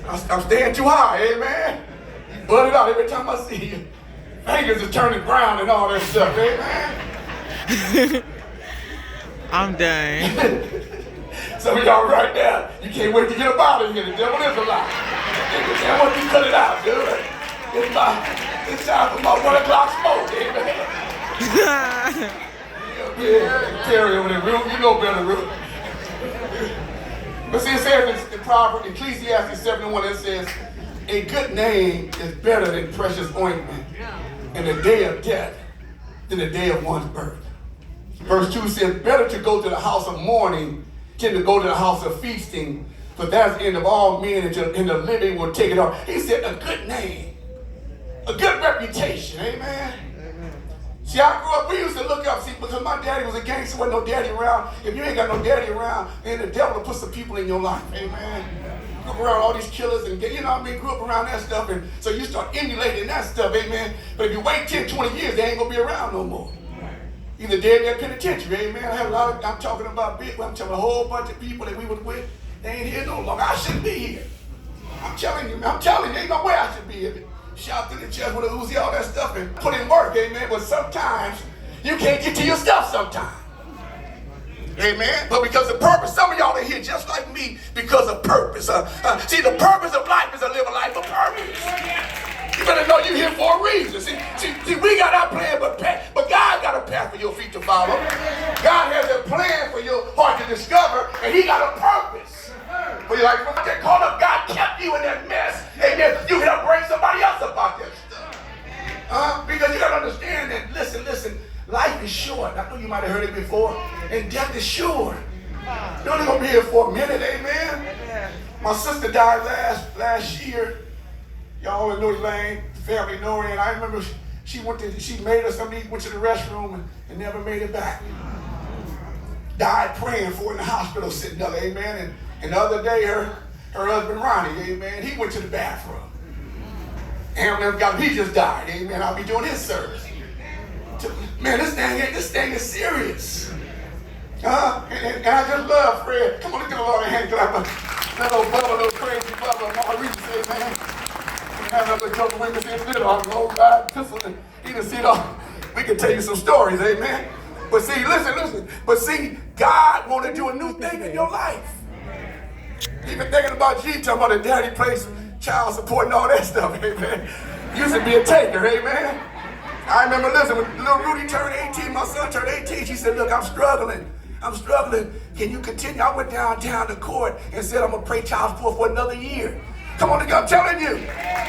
I'm staying too high, amen. You bud it out every time I see you. Fingers are turning brown and all that stuff, amen. I'm done. Some of y'all right now, you can't wait to get up out of here. The devil is a lie. I want you to cut it out, dude. It's time for my 1 o'clock smoke, amen. Yeah, Terry over there, Ruth, you know better, Ruth. But see, it says in Proverbs, Ecclesiastes 7:1, it says, a good name is better than precious ointment in the day of death than the day of one's birth. Verse 2 says, better to go to the house of mourning than to go to the house of feasting, for that's the end of all men, and the living will take it off. He said, a good name, a good reputation, amen. See, I grew up, we used to look up, see, because my daddy was a gangster, wasn't no daddy around. If you ain't got no daddy around, then the devil will put some people in your life, amen. Grew up around all these killers and, you know what I mean, grew up around that stuff, and so you start emulating that stuff, amen. But if you wait 10, 20 years, they ain't gonna be around no more. Either dead in that penitentiary, amen. I have a lot of, I'm talking about a whole bunch of people that we was with, they ain't here no longer. I shouldn't be here. I'm telling you, ain't no way I should be here. Shout through the chest with a Uzi, all that stuff, and put in work, amen. But sometimes you can't get to your stuff sometimes. Amen. But because of purpose, some of y'all are here just like me because of purpose. See, the purpose of life is to live a life of purpose. You better know you're here for a reason. See, we got our plan, but God got a path for your feet to follow. God has a plan for your heart to discover, and He got a purpose for your life. When they called up, God kept you in that mess. Amen. You can bring somebody else about that stuff. Because you got to understand that, listen, life is short. I know you might have heard it before. And death is short. You're only going to be here for a minute, amen? My sister died last year. Y'all know Elaine, family know her, and I remember she made us something to eat, went to the restroom and never made it back. Died praying for her in the hospital sitting there, amen? And the other day, her husband Ronnie, amen, he went to the bathroom. And he just died, amen. I'll be doing his service. Man, this thing is serious. And I just love Fred. Come on, let's give the Lord a hand clap. That little brother, little crazy brother, Marguerite said, man. Have another couple women in the middle, I'm going to ride pistol, and he done see it all. We can tell you some stories, amen. But see, listen. But see, God want to do a new thing in your life. Even thinking about G, talking about the daddy place, child support and all that stuff, amen. Used to be a taker, amen. I remember, listen, when little Rudy turned 18, my son turned 18, she said, look, I'm struggling. Can you continue? I went downtown to court and said, I'm going to pay child support for another year. Come on, I'm telling you.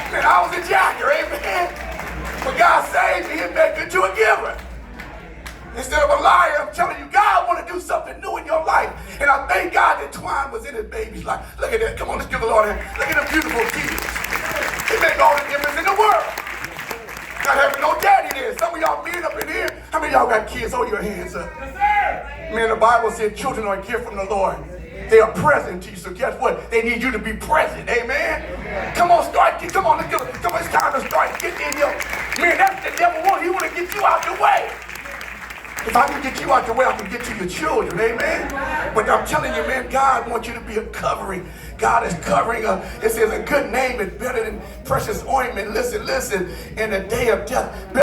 Man, I was a jacker, amen. But God saved me and made me to a giver. Instead of a liar, I'm telling you, God want to do something new in your life. And I thank God that Twine was in his baby's life. Look at that. Come on, let's give the Lord a hand. Look at them beautiful kids. They make all the difference in the world. Not having no daddy there. Some of y'all men up in here, how many of y'all got kids? Hold your hands up. Yes, sir. Man, the Bible said children are a gift from the Lord. They are present to you. So guess what? They need you to be present. Amen? Come on, come on, it's time to start getting in your. Man, that's the devil want. He want to get you out the way. If I can get you out the way, I can get to your children, amen? But I'm telling you, man, God wants you to be a covering. God is covering. It says a good name is better than precious ointment. Listen, in the day of death.